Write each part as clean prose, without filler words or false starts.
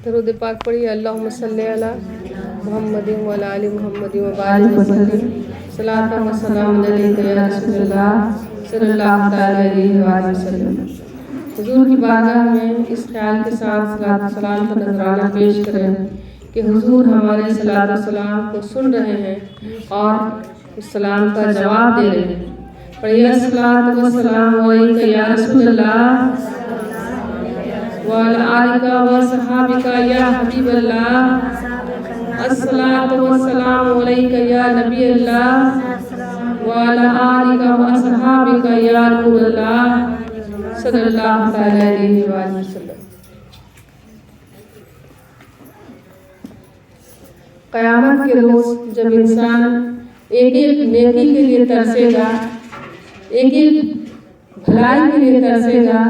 درود پاک پڑھیے. اللہم صلی علی محمد و علی آل محمد و بارک وسلم. صلاۃ و سلام علیک یا رسول اللہ صلی اللہ تعالی علیہ وآلہ وسلم. حضور کی بارگاہ میں اس خیال کے ساتھ صلاۃ و سلام کا نذرانہ پیش کریں کہ حضور ہمارے صلاۃ و سلام کو سن رہے ہیں اور اس سلام کا جواب دے رہے ہیں. پڑھیے الصلاۃ والسلام علیک یا رسول اللہ وعلی آلک و صحابک یا حبیب اللہ. الصلاۃ والسلام علیک یا نبی اللہ وعلی آلک و صحابک یا نور اللہ صلی اللہ تعالی علیہ وآلہ وسلم. قیامت کے روز جب انسان ایک ایک نیکی کے لیے ترسے گا، ایک ایک بھلائی کے لیے ترسے گا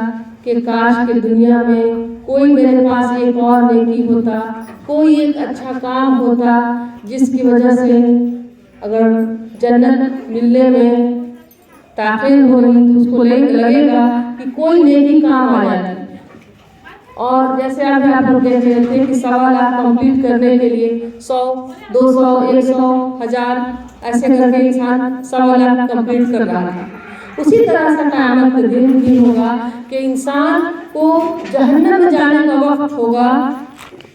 کہ کاش کہ دنیا میں کوئی میرے پاس ایک اور نیکی ہوتا، کوئی ایک اچھا کام ہوتا جس کی وجہ سے اگر جنت ملنے میں تاخیر ہو رہی تو اس کو لگے گا کہ کوئی نیکی کام آ جاتی. اور جیسے ابھی آپ لوگ دیکھ رہے تھے کہ 1.25 لاکھ کمپلیٹ کرنے کے لیے 100 200 100 1000 ایسے کر کے انسان 1.25 لاکھ کمپلیٹ کر رہا ہے. اسی طرح سے قیامت کا دن بھی ہوگا کہ انسان کو جہنم میں جانے کا وقت ہوگا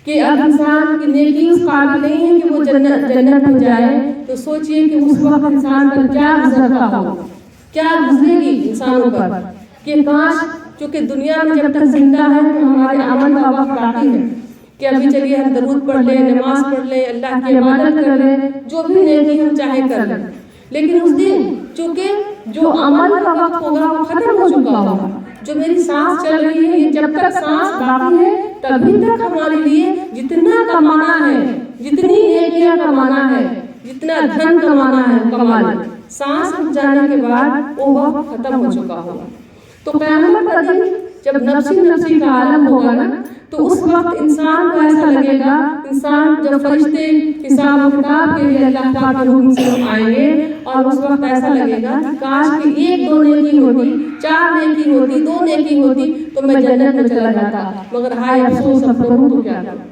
کہ اب انسان کی نیکی اس قابل نہیں ہے کہ وہ جنت میں جائے. تو سوچئے کہ اس وقت انسان پر کیا گزرتا ہوگا، کیا گزرے گی انسانوں پر کہ کاش چونکہ دنیا میں جب تک زندہ ہے تو ہمارے عمل کا وقت باقی ہے کہ ابھی چلیے ہم درود پڑھ لیں، نماز پڑھ لیں، اللہ کی عبادت کر لیں، جو بھی نیکی ہم چاہے کر لیں. لیکن اس دن چونکہ جو عمل کا وقت ہوگا وہ ختم ہو چکا ہوگا. جو میری سانس چل رہی ہے، یہ جب تک سانس باقی ہے تبھی تک ہمارے لیے جتنا کمانا ہے، جتنی نیکیاں کمانا ہے، جتنا دھن کمانا ہے کما لیں. سانس رک جانے کے بعد وہ وقت ختم ہو چکا ہوگا. تو قیامت کا دن جب نفسی نفسی کا عالم ہوگا نا تو اس وقت انسان کو ایسا لگے گا، انسان جب فرشتے حساب و کتاب کے لیے اللہ پاک کے حکم سے آئیں گے اور اس وقت ایسا لگے گا کہ کاش کہ 1 2 نیکی ہوتی، 4 نیکی ہوتی، 2 نیکی ہوتی تو میں جنت میں چلا جاتا. مگر ہائے افسوس اب کروں تو کیا کروں.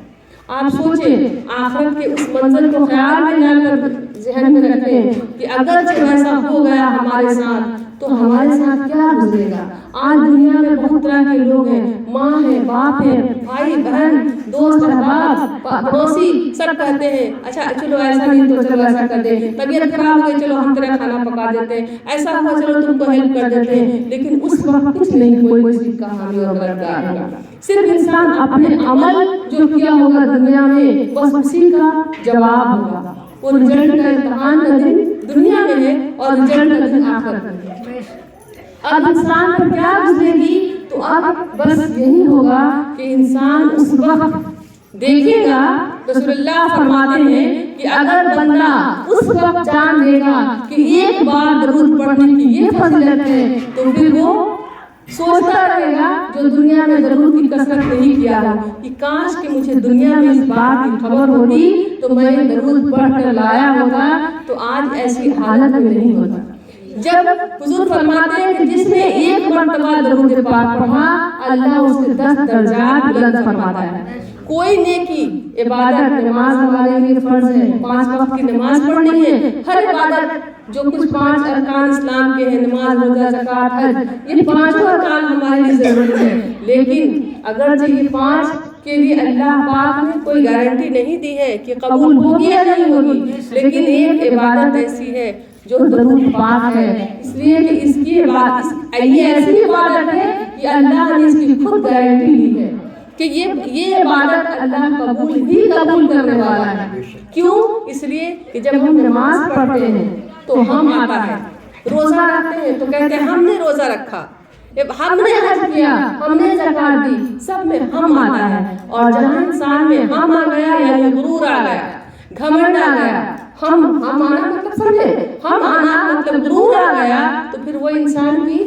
آپ سوچیں آخرت کے اس منظر کو خیال میں لا کر ذہن میں رکھیں کہ اگر جب ایسا ہو گیا ہمارے ساتھ تو ہمارے ساتھ کیا گزرے گا. آج دنیا میں بہت طرح کے لوگ ہیں، ماں ہے، باپ ہے، بھائی بہن، دوست احباب، پڑوسی، سب کہتے ہیں اچھا چلو ایسا نہیں تو چلو ایسا کر دیں، طبیعت خراب ہو گئی چلو ہم تیرا کھانا پکا دیتے ہیں، ایسا ہوا چلو تم کو ہیلپ کر دیتے ہیں. لیکن اس وقت کچھ نہیں، کوئی کسی کا حامی اور مددگار ہوگا. صرف انسان اپنے عمل جو کیا ہوگا دنیا میں بس اسی کا جواب ہوگا. وہ رزلٹ کا امتحان کا دن دنیا میں ہے اور رزلٹ کا دن آخرت میں ہے. اب انسان پر کیا گزرے گی تو اب بس یہی ہوگا کہ انسان اس وقت دیکھے گا. رسول اللہ فرماتے ہیں کہ اگر بندہ اس وقت جان لے گا کہ ایک بار درود پڑھنے کی یہ فضیلت ہے تو پھر وہ سوچتا رہے گا جو دنیا میں درود کی کثرت نہیں کیا ہو کہ کاش کہ مجھے دنیا میں اس بات کی خبر ہوتی تو میں درود پڑھ کر لایا ہوتا تو آج ایسی حالت میں نہیں ہوتا. جب حضور فرماتے ہیں کہ جس نے 1 مرتبہ درود پاک پڑھا اللہ اس کے 10 درجات بلند فرماتا ہے. کوئی نیکی عبادت، نماز ہمارے لیے فرض ہے، 5 وقت کی نماز پڑھنی ہے. ہر عبادت جو کچھ 5 ارکان اسلام کے ہیں، نماز، روزہ، زکوٰۃ، حج، یہ 5 ارکان ہمارے لیے ضروری ہے. لیکن اگرچہ یہ 5 کے لیے اللہ پاک نے کوئی گارنٹی نہیں دی ہے کہ قبول ہوگی یا نہیں ہوگی، لیکن ایک عبادت ایسی ہے جو درود پاک ہے. اس لیے کہ اس کی عبادت یہ ایسی عبادت ہے کہ اللہ نے اس کی خود گارنٹی دی ہے کہ یہ عبادت اللہ قبول ہی قبول کرنے والا ہے. کیوں؟ اس لیے کہ جب ہم نماز پڑھتے ہیں تو ہم آتا ہے، روزہ رکھتے ہیں تو کہتے ہیں ہم نے روزہ رکھا، ہم نے حج کیا، ہم نے زکوٰۃ دی، سب میں ہم آتا ہے. اور جہاں انسان میں ہم آ گیا یعنی غرور آ گیا، گھمنڈ آ گیا، ہم آنا مطلب سمجھے، ہم آنا مطلب غرور آ گیا تو پھر وہ انسان کی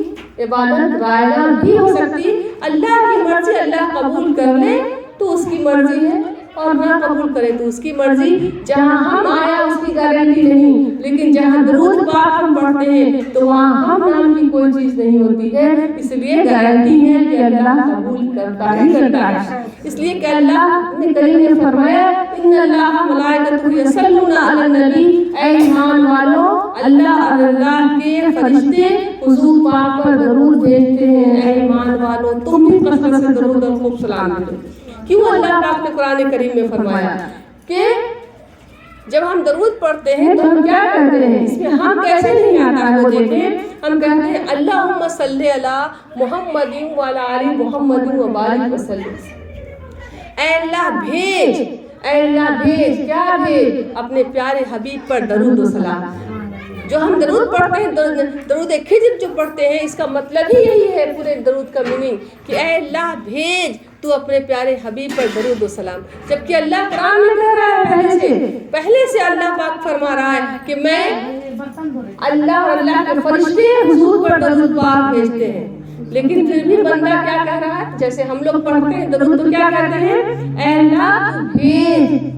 عبادت رائگاں بھی ہو سکتی. اللہ کی مرضی اللہ قبول کر لے تو اس کی مرضی ہے، اور نہ قبول کرے تو اس کی مرضی. جہاں ہم آیا اس کی گارنٹی نہیں، لیکن جہاں درود پاک ہم پڑھتے ہیں تو وہاں ہم نام کی کوئی چیز نہیں ہوتی ہے. اس لیے گارنٹی ہے کہ اللہ قبول کرتا ہی کرتا ہے. اس لیے کہ اللہ نے کریم نے فرمایا ان اللہ ملائکتہ یصلون علی النبی، اے ایمان والو اللہ اور اللہ کے فرشتے حضور پاک پر درود بھیجتے ہیں. اے ایمان والو تم بھی کثرت سے درود اور خوب سلام بھیجو. کیوں اللہ پاک نے قرآن کریم میں فرمایا کہ جب ہم درود پڑھتے ہیں تو ہم کیا کہتے ہیں؟ اس میں ہم کیسے نہیں آتا ہے وہ دیکھیں. ہم کہتے ہیں اللہم صلی علی محمد وعلی آل محمد وبارک وسلم. اے اللہ بھیج، اے اللہ بھیج، کیا بھیج؟ اپنے پیارے حبیب پر درود و سلام. جو ہم درود پڑھتے ہیں، درود خضر جو پڑھتے ہیں، اس کا مطلب ہی یہی ہے پورے درود کا میننگ کہ اے اللہ بھیج تو اپنے پیارے حبیب پر درود و سلام. جبکہ اللہ قرآن میں کہہ رہا ہے پہلے سے اللہ پاک فرما رہا ہے کہ میں اللہ اور اللہ کے فرشتے حضور پر درود پاک بھیجتے ہیں. لیکن پھر بھی بندہ کیا کہہ رہا ہے؟ جیسے ہم لوگ پڑھتے ہیں درود تو کیا کہتے ہیں؟ اے اللہ تو بھیج.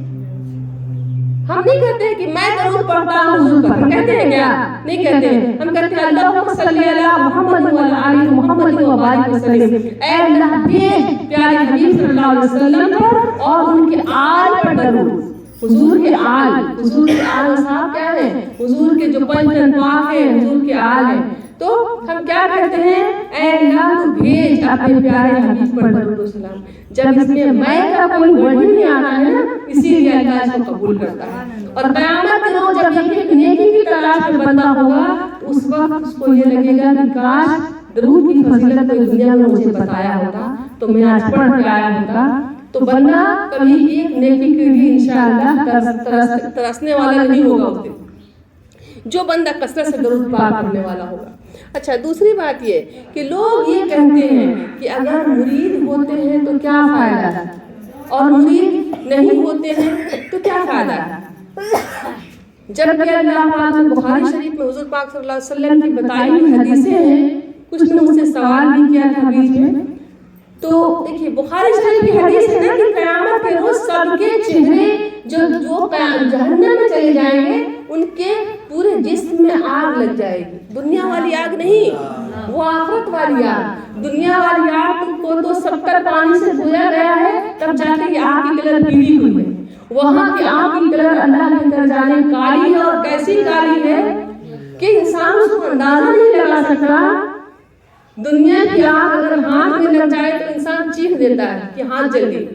ہم نہیں کہتے ہیں کہ میں درود پڑھتا ہوں حضور پر. ہم کہتے ہیں کیا؟ نہیں کہتے ہیں. ہم کہتے ہیں اللہم صلی علی محمد وعلی آل محمد وبارک وسلم. اے اللہ بھیج پیارے حبیب صلی اللہ علیہ وسلم پر اور ان کے آل پر درود. حضور کے آل، حضور کے آل صاحب کیا ہیں؟ حضور کے جو پنج تن پاک ہیں حضور کے آل ہیں. تو ہم کیا کہتے ہیں؟ اے اللہ تو بھیج اپنے پیارے حبیب پر درود و سلام. جب اس میں میں کا کوئی ورڈ ہی نہیں آتا ہے نا، اسی لیے اللہ اس کو قبول کرتا ہے. اور قیامت کے روز جب ایک نیکی کی تلاش میں بندہ ہوگا تو اس وقت اس کو یہ لگے گا کہ کاش درود کی فضیلت کوئی دنیا میں مجھے بتایا ہوتا تو میں آج پڑھ کے آیا ہوتا. تو بندہ کبھی ایک نیکی کے لیے انشاءاللہ ترسنے والا نہیں ہوگا اس دن، جو بندہ کثرت سے درود پاک پڑھنے والا ہوگا. اچھا دوسری بات یہ کہ لوگ یہ کہتے ہیں کہ اگر مرید ہوتے ہیں تو کیا فائدہ ہے اور مرید نہیں ہوتے ہیں تو کیا فائدہ ہے. جبکہ اللہ پاک نے بخاری شریف میں حضور پاک صلی اللہ علیہ وسلم کی بتائی ہوئی حدیثیں ہیں. کچھ نے مجھ سے سوال بھی کیا تھا بیچ میں. تو دیکھیے بخاری شریف کی حدیث ہے نا کہ قیامت کے روز سب کے چہرے جو جہنم میں چلے جائیں گے ان کے پورے جسم میں آگ لگ جائے گی. دنیا والی آگ نہیں، وہ آخرت والی آگ. دنیا والی آگ کو تو 70 پانی سے دھویا گیا ہے تب جا کے یہ آگ کی کلر پیلی ہوئی ہے. وہاں کی آگ کی کلر اللہ کی طرف جانے کالی ہے، اور کیسی کالی ہے کہ انسان اس کو اندازہ نہیں لگا سکتا. دنیا کی آگ اگر ہاتھ میں لگ جائے تو انسان چیخ دیتا ہے کہ ہاتھ جل گئی،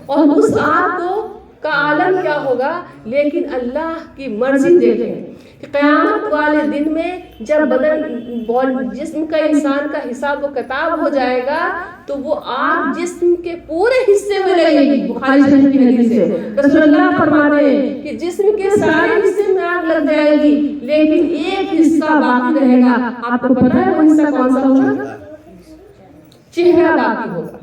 اور اس آگ کو کا عالم کیا ہوگا. لیکن اللہ کی مرضی دیکھیں کہ قیامت والے دن میں جب بدن جسم کا انسان کا حساب و کتاب ہو جائے گا تو وہ آگ جسم کے پورے حصے میں لگے گی. بخاری شریف کی حدیث ہے رسول اللہ فرماتے ہیں کہ جسم کے سارے حصے میں آگ لگ جائے گی لیکن ایک حصہ باقی رہے گا. آپ کو پتہ ہے وہ حصہ کون سا ہوگا؟ چہرہ باقی ہوگا.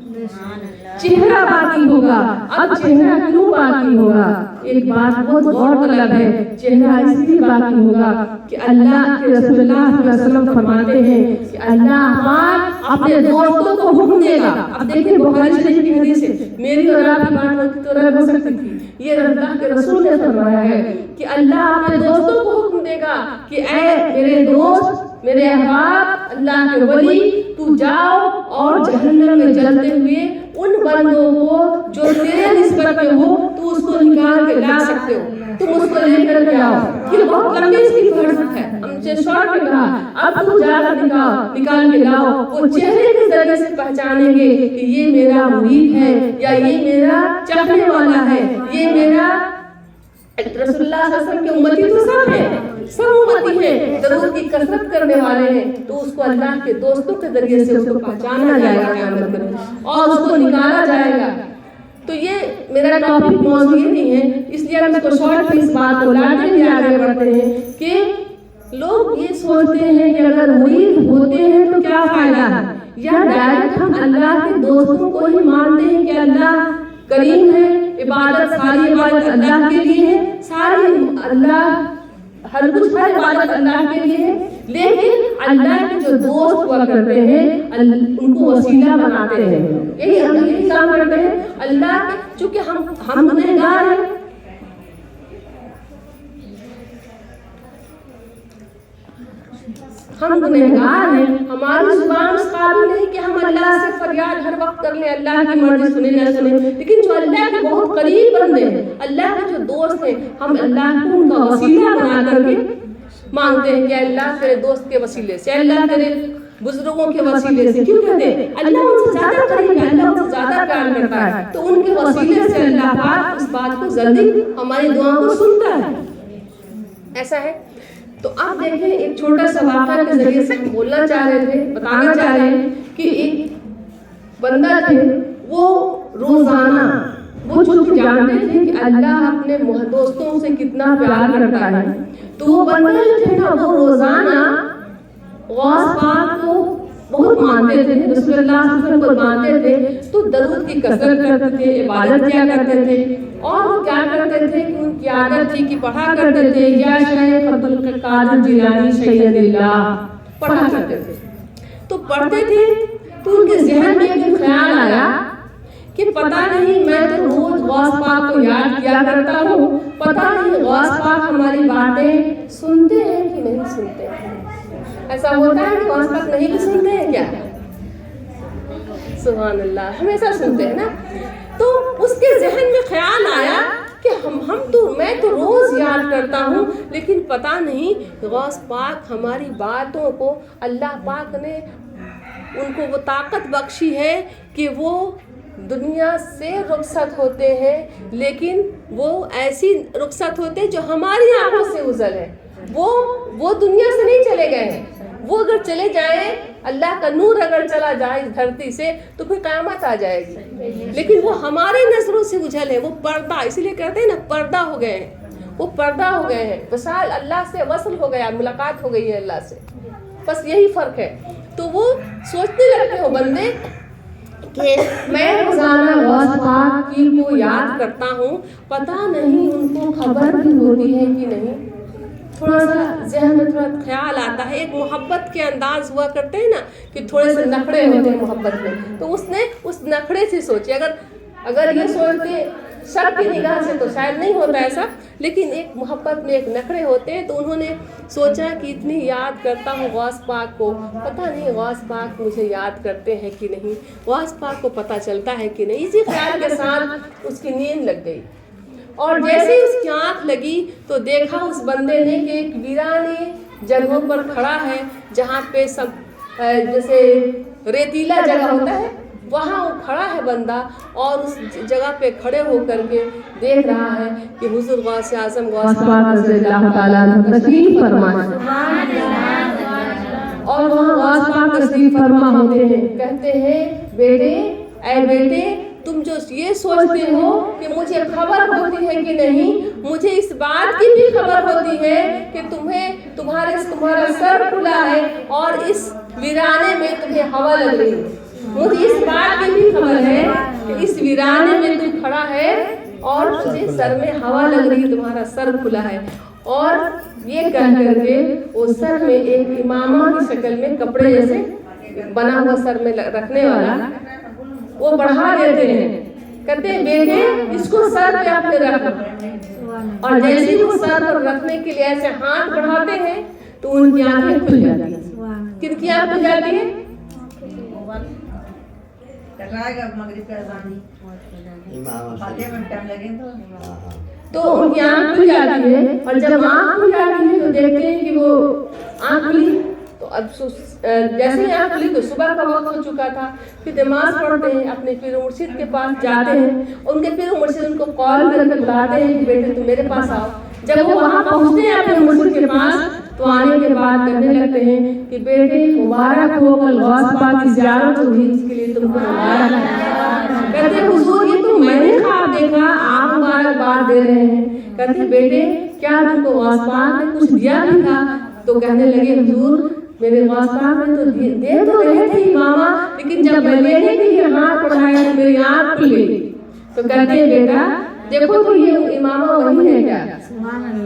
چہرہ باقی ہوگا. اب چہرہ کیوں باقی ہوگا؟ ایک بات بہت غور طلب ہے. چہرہ اس لیے باقی ہوگا کہ اللہ کے رسول اللہ صلی اللہ علیہ وسلم فرماتے ہیں کہ اللہ اپنے دوستوں کو حکم دے گا. اب دیکھیں بخاری شریف کی حدیث ہے، میری اور آپ کی بات ہوتی تو رہ ہو سکتی تھی. یہ اللہ کے رسول نے فرمایا ہے کہ اللہ اپنے دوستوں کو حکم دے گا کہ اے میرے دوست، میرے احباب، اللہ کے ولی، تو جاؤ اور جہنم میں جلتے ہوئے ان بندوں کو جو تیرے نسبت میں ہو تو اس کو نکال کے لا سکتے ہو، تم اس کو لے کر کے آؤ. یہ بہت لمبی اس کی فہرست ہے، ہم سے شارٹ میں کہا اب تو جا کر نکال کے لاؤ. وہ چہرے کے ذریعے سے پہچانیں گے کہ یہ میرا مرید ہے یا یہ میرا چاہنے والا ہے، یہ میرا رسول اللہ صلی اللہ علیہ وسلم کے امتی تو سب ہیں، سب امتی ہیں، درود کی کثرت کرنے والے ہیں. تو اس کو اللہ کے دوستوں کے ذریعے سے اس کو پہچانا جائے گا قیامت کے روز اور اس کو نکالا جائے گا. تو یہ میرا ٹاپک موضوع یہ نہیں ہے، اس لیے ہم اس کو شارٹ میں اس بات کو لاتے ہوئے آگے بڑھتے ہیں کہ لوگ یہ سوچتے ہیں کہ اگر مرید ہوتے ہیں تو کیا فائدہ ہے، یا ڈائریکٹ ہم اللہ کے دوستوں کو ہی مانتے ہیں کہ اللہ کریم ہے، عبادت ساری عبادت اللہ کے لیے ہے، ساری اللہ ہر عبادت اللہ کے لیے ہے، لیکن اللہ کے جو دوست ہوا کرتے ہیں ان کو وسیلہ بناتے ہیں، یہی کام کرتے ہیں اللہ کے، چونکہ ہم گنہگار ہیں، ہماری زبان اس قابل نہیں کہ ہم اللہ سے فریاد ہر وقت کر لیں، اللہ کی مرضی سنیں نہ سنیں، لیکن جو اللہ کے بہت قریب بندے ہیں، اللہ کے جو دوست ہیں، ہم اللہ کو ان کا وسیلہ بنا کر کے مانگتے ہیں کہ اللہ تیرے دوست کے وسیلے سے، اللہ تیرے بزرگوں کے وسیلے سے، کیوں کہتے ہیں اللہ ان سے زیادہ قریب ہے، اللہ ان سے زیادہ پیار کرتا ہے، تو ان کے وسیلے سے اللہ پاک اس بات کو جلدی ہماری دعاؤں کو سنتا ہے، ایسا ہے۔ تو آپ دیکھیں ایک چھوٹا سا واقعہ کے ذریعے سے بولنا چاہ رہے تھے، بتانا چاہ رہے ہیں کہ ایک بندہ تھے، وہ روزانہ وہ چونکہ جانتے تھے کہ اللہ اپنے دوستوں سے کتنا پیار کرتا ہے، تو وہ بندہ جو تھے نا وہ روزانہ غوث پاک کو بہت مانتے تھے، رسول اللہ صلی اللہ علیہ وسلم کو مانتے تھے، تو درود کی کثرت کرتے تھے، عبادت کیا کرتے تھے، اور وہ کیا کرتے تھے کہ ان کی عادت تھی کہ پڑھا کرتے تھے یا شیخ عبد القادر جیلانی شہید اللہ پڑھا کرتے تھے۔ تو پڑھتے تھے تو ان کے ذہن میں ایک خیال آیا کہ پتہ نہیں میں تو روز غوث پاک کو یاد کیا کرتا ہوں، پتہ نہیں غوث پاک ہماری باتیں سنتے ہیں کہ نہیں سنتے ہیں۔ ایسا ہوتا ہے کہ غوث پاک نہیں بھی سنتے ہیں کیا؟ سبحان اللہ، ہمیشہ سنتے ہیں نا۔ تو اس کے ذہن میں خیال آیا کہ میں تو روز یاد کرتا ہوں، لیکن پتہ نہیں غوث پاک ہماری باتوں کو، اللہ پاک نے ان کو وہ طاقت بخشی ہے کہ وہ دنیا سے رخصت ہوتے ہیں، لیکن وہ ایسی رخصت ہوتے ہیں جو ہماری آنکھوں سے اوجھل ہے، وہ دنیا سے نہیں چلے گئے ہیں، وہ اگر چلے جائیں، اللہ کا نور اگر چلا جائے اس دھرتی سے تو پھر قیامت آ جائے گی، لیکن وہ ہمارے نظروں سے اجھل ہے، وہ پردہ، اسی لیے کہتے ہیں نا پردہ ہو گئے ہیں، وہ پردہ ہو گئے ہیں، وصال اللہ سے وصل ہو گیا، ملاقات ہو گئی ہے اللہ سے، بس یہی فرق ہے۔ تو وہ سوچنے لگتے ہو بندے کہ میں روزانہ غوث پاک کی کو یاد کرتا ہوں، پتہ نہیں ان کو خبر بھی ہوتی ہے کہ نہیں، تھوڑا سا ذہن میں تھوڑا خیال آتا ہے، ایک محبت کے انداز ہوا کرتے ہیں نا کہ تھوڑے سے نخرے ہوتے ہیں محبت میں، تو اس نے اس نخرے سے سوچے، اگر یہ سوچتے شک کی نگاہ سے تو شاید نہیں ہوتا ایسا، لیکن ایک محبت میں ایک نخرے ہوتے ہیں، تو انہوں نے سوچا کہ اتنی یاد کرتا ہوں غوث پاک کو، پتہ نہیں غوث پاک مجھے یاد کرتے ہیں کہ نہیں، غوث پاک کو پتہ چلتا ہے کہ نہیں، اسی خیال کے ساتھ اس کی نیند لگ گئی، اور جیسے اس کی آنکھ لگی تو دیکھا اس بندے نے کہ ایک ویرانے جگہوں پر کھڑا ہے، جہاں پہ سب جیسے ریتیلا جگہ ہوتا ہے، وہاں وہ کھڑا ہے بندہ، اور اس جگہ پہ کھڑے ہو کر کے دیکھ رہا ہے کہ حضور غوث اعظم غوث پاک رضی اللہ تعالیٰ عنہ تشریف فرما ہے، اور وہاں غوث پاک تشریف فرما ہوتے ہیں، کہتے ہیں بیٹے، اے بیٹے، تم جو یہ سوچتے ہو کہ مجھے خبر ہوتی ہے کہ نہیں، مجھے اس بات کی بھی خبر ہوتی ہے کہ تمہارا سر کھلا ہے اور اس ویرانے میں تمہیں ہوا لگ رہی ہے، مجھے اس بات کی بھی خبر ہے کہ اس ویرانے میں تم کھڑا ہے اور تجھے سر میں ہوا لگ رہی ہے، تمہارا سر کھلا ہے، اور یہ کہہ کر کے وہ سر میں ایک امامہ کی شکل میں کپڑے جیسے بنا ہوا سر میں رکھنے والا وہ بڑھا دیتے ہیں، کہتے ہیں بیٹے اس کو سر پہ اپنے رکھو، اور جیسے وہ سر پر رکھنے کے لیے ایسے ہاتھ بڑھاتے ہیں تو ان کی آنکھیں کھل جاتی ہیں، کن کی آنکھ کھل جاتی ہے؟ تو ان کی آنکھ کھل جاتی ہے، اور جب آنکھ کھل جاتی ہے تو دیکھتے ہیں کہ وہ آنکھ کھلی، تو اب جیسے ہی آنکھ کھلی تو صبح کا وقت ہو چکا تھا، پھر نماز پڑھتے ہیں، اپنے پیر و مرشد کے پاس جاتے ہیں، ان کے پیر و مرشد ان کو کال کر کے بلاتے ہیں کہ بیٹے تم میرے پاس آؤ، جب وہ وہاں پہنچتے ہیں اپنے مرشد کے پاس تو آنے کے بعد کہنے لگتے ہیں کہ بیٹے مبارک ہو، کل غوث پاک کی زیارت ہوئی، اس کے لیے تم کو مبارک ہے، کہتے ہیں حضور یہ تو میں نے خواب دیکھا، آپ مبارکباد دے رہے ہیں، کہتے ہیں بیٹے کیا تم کو غوث پاک نے کچھ دیا بھی تھا؟ تو کہنے لگے حضور میرے غوث پاک نے تو دے تو رہے تھے ماما، لیکن جب میں لینے کے لیے ہاتھ بڑھایا تو میری آنکھ کھل گئی، تو کہتے ہیں بیٹا دیکھو تو یہ امامہ وہی ہے کیا؟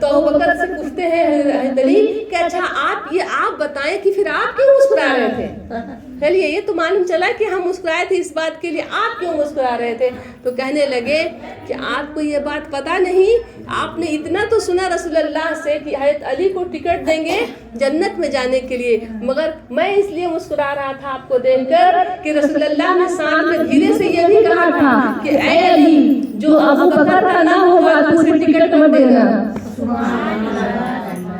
تو ابو بکر سے پوچھتے ہیں حضرت علی کہ اچھا آپ بتائیں کہ پھر آپ کیوں مسکرا رہے تھے؟ چلیے یہ تو معلوم چلا کہ ہم مسکرائے تھے اس بات کے لیے، آپ کیوں مسکرا رہے تھے؟ تو کہنے لگے کہ آپ کو یہ بات پتہ نہیں، آپ نے اتنا تو سنا رسول اللہ سے کہ حضرت علی کو ٹکٹ دیں گے جنت میں جانے کے لیے، مگر میں اس لیے مسکرا رہا تھا آپ کو دیکھ کر کہ رسول اللہ نے ساتھ میں دھیرے سے یہ بھی کہا تھا کہ اے علی جو ابو بکر کا نہ ہوگا تو اسے ٹکٹ مت دینا۔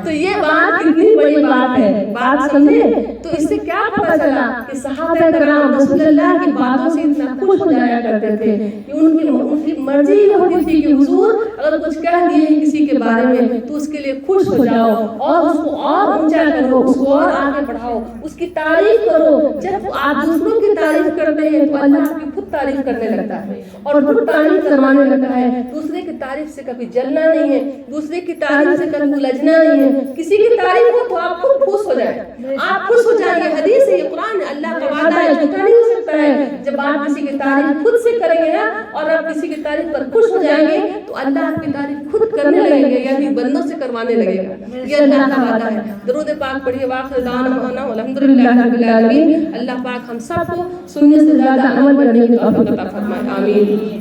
تو یہ بات کتنی بڑی بات ہے، بات سمجھے؟ تو اس سے کیا پتہ چلا کہ صحابہ کرام رسول اللہ کی باتوں سے اتنا خوش ہو جایا کرتے تھے کہ ان کی مرضی یہ ہوتی تھی کہ حضور اگر کچھ کہہ دیے کسی کے بارے میں تو اس کے لیے خوش ہو جاؤ اور اس کو اور اونچا کرو، اس کو اور آگے بڑھاؤ، اس کی تعریف کرو۔ جب آپ دوسروں کی تعریف کرتے ہیں تو اللہ آپ کی خود تعریف کرنے لگتا ہے اور خود تعریف کروانے لگتا ہے۔ دوسرے کی تعریف سے کبھی جلنا نہیں ہے، دوسرے کی تعریف سے کبھی الجھنا نہیں ہے۔ کسی کی تعریف ہو تو آپ خود خوش ہو جائیں، آپ خوش ہو جائیں۔ یہ حدیث ہے، یہ قرآن ہے، اللہ کا وعدہ ہے، جھوٹا نہیں ہو سکتا ہے۔ جب آپ کسی کی تعریف خود سے کریں گے نا اور آپ کسی کی تعریف پر خوش ہو جائیں گے تو اللہ آپ کی تعریف خود کرنے لگیں گے، یعنی بندوں سے کروانے لگے گا۔ یہ اللہ کا وعدہ ہے۔ درود پاک پڑھیے۔ واخر دعوانا الحمدللہ رب العالمین۔ اللہ پاک ہم سب کو سننے سے زیادہ عمل کرنے کی توفیق عطا فرمائے، آمین۔